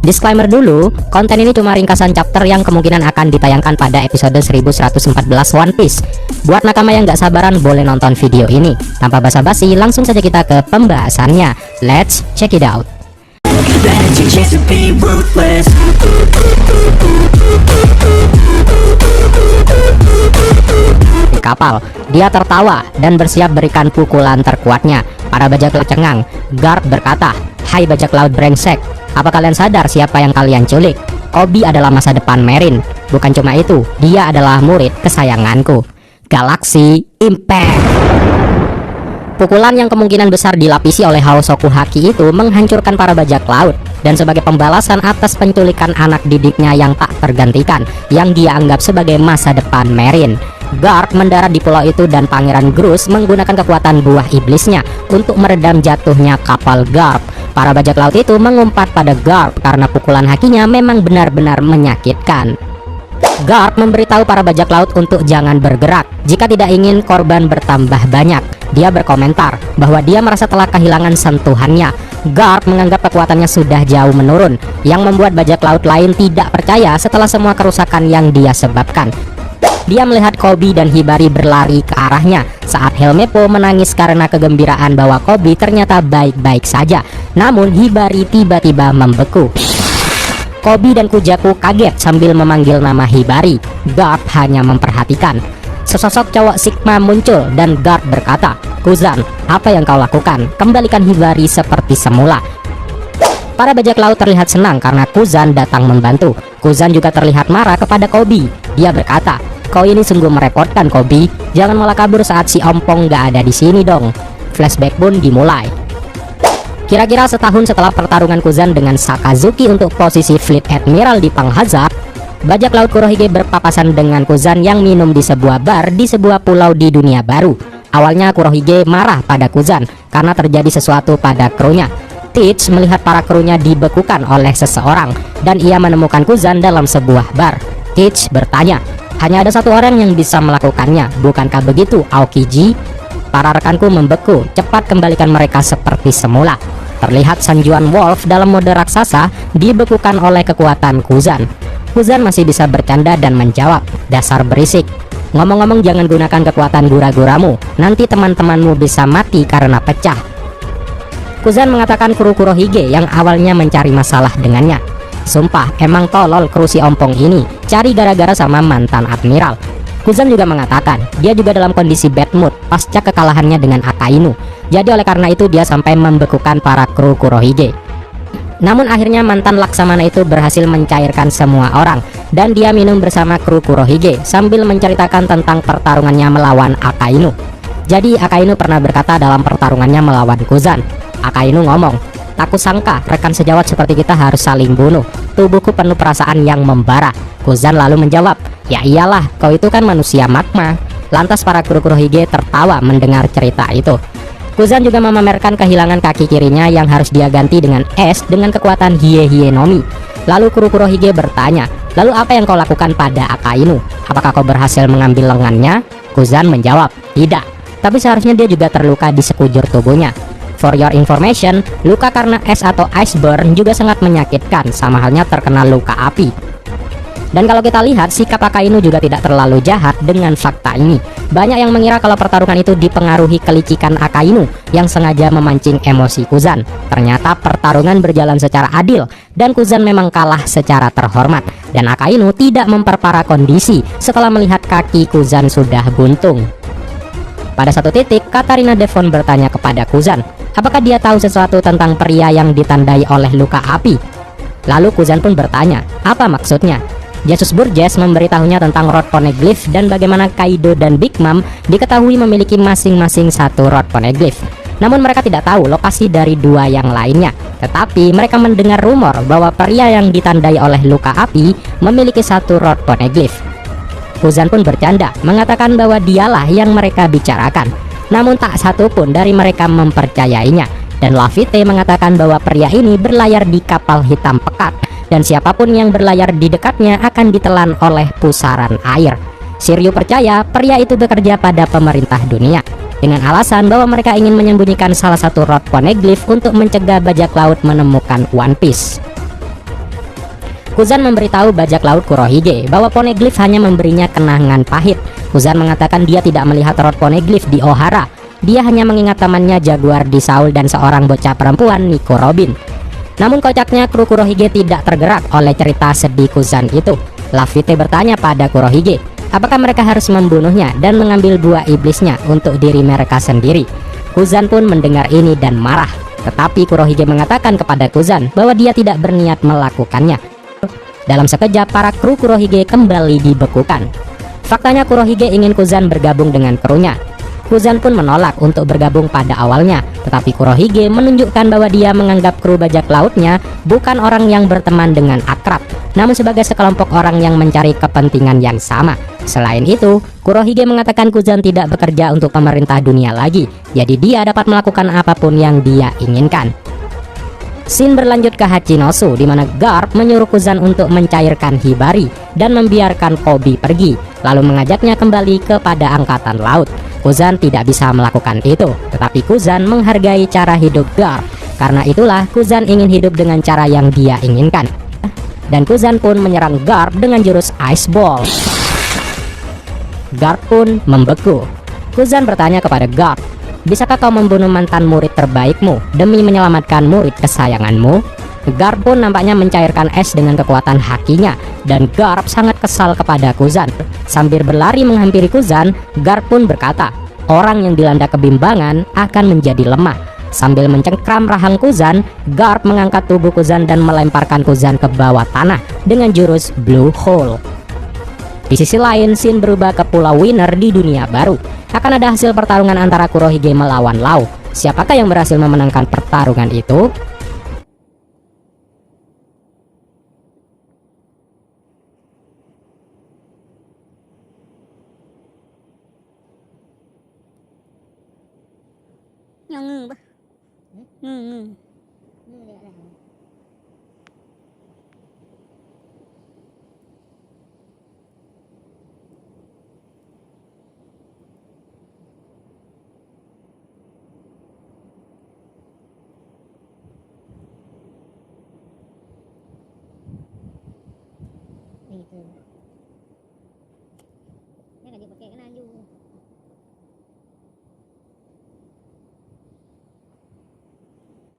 Disclaimer dulu, konten ini cuma ringkasan chapter yang kemungkinan akan ditayangkan pada episode 1114 One Piece. Buat nakama yang gak sabaran boleh nonton video ini. Tanpa basa-basi, langsung saja kita ke pembahasannya. Let's check it out. Di kapal, dia tertawa dan bersiap berikan pukulan terkuatnya. Para bajak laut cengang. Garp berkata, "Hai bajak laut brengsek, apa kalian sadar siapa yang kalian culik? Koby adalah masa depan Marine. Bukan cuma itu, dia adalah murid kesayanganku." Galaxy Impact. Pukulan yang kemungkinan besar dilapisi oleh Haoshoku Haki itu menghancurkan para bajak laut, dan sebagai pembalasan atas penculikan anak didiknya yang tak tergantikan, yang dia anggap sebagai masa depan Marine, Garp mendarat di pulau itu dan Pangeran Groose menggunakan kekuatan buah iblisnya untuk meredam jatuhnya kapal Garp. Para bajak laut itu mengumpat pada Garp karena pukulan hakinya memang benar-benar menyakitkan. Garp memberitahu para bajak laut untuk jangan bergerak jika tidak ingin korban bertambah banyak. Dia berkomentar bahwa dia merasa telah kehilangan sentuhannya. Garp menganggap kekuatannya sudah jauh menurun, yang membuat bajak laut lain tidak percaya setelah semua kerusakan yang dia sebabkan. Dia melihat Koby dan Hibari berlari ke arahnya saat Helmeppo menangis karena kegembiraan bahwa Koby ternyata baik-baik saja. Namun Hibari tiba-tiba membeku. Koby dan Kujaku kaget sambil memanggil nama Hibari. Garp hanya memperhatikan. Sesosok cowok Sigma muncul dan Garp berkata, "Kuzan, apa yang kau lakukan? Kembalikan Hibari seperti semula." Para bajak laut terlihat senang karena Kuzan datang membantu. Kuzan juga terlihat marah kepada Koby. Dia berkata, "Kau ini sungguh merepotkan, Koby. Jangan malah kabur saat si Ompong gak ada di sini dong." Flashback pun dimulai. Kira-kira setahun setelah pertarungan Kuzan dengan Sakazuki untuk posisi Fleet Admiral di Pang Hazard, bajak laut Kurohige berpapasan dengan Kuzan yang minum di sebuah bar di sebuah pulau di dunia baru. Awalnya Kurohige marah pada Kuzan karena terjadi sesuatu pada krunya. Teach melihat para krunya dibekukan oleh seseorang dan ia menemukan Kuzan dalam sebuah bar. Teach bertanya, "Hanya ada satu orang yang bisa melakukannya, bukankah begitu, Aokiji?" "Para rekanku membeku, cepat kembalikan mereka seperti semula." Terlihat Sanjuan Wolf dalam mode raksasa dibekukan oleh kekuatan Kuzan. Kuzan masih bisa bercanda dan menjawab, "Dasar berisik. Ngomong-ngomong jangan gunakan kekuatan gura-guramu, nanti teman-temanmu bisa mati karena pecah." Kuzan mengatakan kru Kurohige yang awalnya mencari masalah dengannya. "Sumpah, emang tolol kru si Ompong ini, cari gara-gara sama mantan admiral." Kuzan juga mengatakan dia juga dalam kondisi bad mood pasca kekalahannya dengan Akainu. Jadi oleh karena itu dia sampai membekukan para kru Kurohige. Namun akhirnya mantan Laksamana itu berhasil mencairkan semua orang dan dia minum bersama kru Kurohige sambil menceritakan tentang pertarungannya melawan Akainu. Jadi Akainu pernah berkata dalam pertarungannya melawan Kuzan. Akainu ngomong, "Tak kusangka rekan sejawat seperti kita harus saling bunuh. Tubuhku penuh perasaan yang membara." Kuzan lalu menjawab, "Ya iyalah, kau itu kan manusia magma." Lantas para kru Kurohige tertawa mendengar cerita itu. Kuzan juga memamerkan kehilangan kaki kirinya yang harus dia ganti dengan es dengan kekuatan Hie Nomi. Lalu kru Kurohige bertanya, "Lalu apa yang kau lakukan pada Akainu? Apakah kau berhasil mengambil lengannya?" Kuzan menjawab, "Tidak, tapi seharusnya dia juga terluka di sekujur tubuhnya." For your information, luka karena es atau ice burn juga sangat menyakitkan, sama halnya terkena luka api. Dan kalau kita lihat, sikap Akainu juga tidak terlalu jahat dengan fakta ini. Banyak yang mengira kalau pertarungan itu dipengaruhi kelicikan Akainu yang sengaja memancing emosi Kuzan. Ternyata pertarungan berjalan secara adil dan Kuzan memang kalah secara terhormat. Dan Akainu tidak memperparah kondisi setelah melihat kaki Kuzan sudah buntung. Pada satu titik, Katarina Devon bertanya kepada Kuzan, apakah dia tahu sesuatu tentang pria yang ditandai oleh luka api? Lalu Kuzan pun bertanya, apa maksudnya? Jesus Burgess memberitahunya tentang rod poneglyph dan bagaimana Kaido dan Big Mom diketahui memiliki masing-masing satu rod poneglyph. Namun mereka tidak tahu lokasi dari dua yang lainnya. Tetapi mereka mendengar rumor bahwa pria yang ditandai oleh luka api memiliki satu rod poneglyph. Kuzan pun bercanda mengatakan bahwa dialah yang mereka bicarakan. Namun tak satu pun dari mereka mempercayainya. Dan Laffite mengatakan bahwa pria ini berlayar di kapal hitam pekat. Dan siapapun yang berlayar di dekatnya akan ditelan oleh pusaran air. Shiryu percaya pria itu bekerja pada pemerintah dunia dengan alasan bahwa mereka ingin menyembunyikan salah satu rod poneglyph untuk mencegah bajak laut menemukan One Piece. Kuzan memberitahu bajak laut Kurohige bahwa Poneglyph hanya memberinya kenangan pahit. Kuzan mengatakan dia tidak melihat rod Poneglyph di Ohara. Dia hanya mengingat temannya Jaguar di Saul dan seorang bocah perempuan Nico Robin. Namun kocaknya kru Kurohige tidak tergerak oleh cerita sedih Kuzan itu. Laffite bertanya pada Kurohige, apakah mereka harus membunuhnya dan mengambil buah iblisnya untuk diri mereka sendiri. Kuzan pun mendengar ini dan marah. Tetapi Kurohige mengatakan kepada Kuzan bahwa dia tidak berniat melakukannya. Dalam sekejap, para kru Kurohige kembali dibekukan. Faktanya Kurohige ingin Kuzan bergabung dengan krunya. Kuzan pun menolak untuk bergabung pada awalnya, tetapi Kurohige menunjukkan bahwa dia menganggap kru bajak lautnya bukan orang yang berteman dengan akrab, namun sebagai sekelompok orang yang mencari kepentingan yang sama. Selain itu, Kurohige mengatakan Kuzan tidak bekerja untuk pemerintah dunia lagi, jadi dia dapat melakukan apapun yang dia inginkan. Scene berlanjut ke Hachinosu, di mana Garp menyuruh Kuzan untuk mencairkan Hibari dan membiarkan Koby pergi, lalu mengajaknya kembali kepada angkatan laut. Kuzan tidak bisa melakukan itu, tetapi Kuzan menghargai cara hidup Garp. Karena itulah Kuzan ingin hidup dengan cara yang dia inginkan. Dan Kuzan pun menyerang Garp dengan jurus Ice Ball. Garp pun membeku. Kuzan bertanya kepada Garp, bisakah kau membunuh mantan murid terbaikmu demi menyelamatkan murid kesayanganmu? Garp pun nampaknya mencairkan es dengan kekuatan hakinya, dan Garp sangat kesal kepada Kuzan. Sambil berlari menghampiri Kuzan, Garp pun berkata, orang yang dilanda kebimbangan akan menjadi lemah. Sambil mencengkram rahang Kuzan, Garp mengangkat tubuh Kuzan dan melemparkan Kuzan ke bawah tanah dengan jurus Blue Hole. Di sisi lain, scene berubah ke Pulau Winner di dunia baru. Akan ada hasil pertarungan antara Kurohige melawan Law. Siapakah yang berhasil memenangkan pertarungan itu? Ngưng ba. Ngưng. Gitu.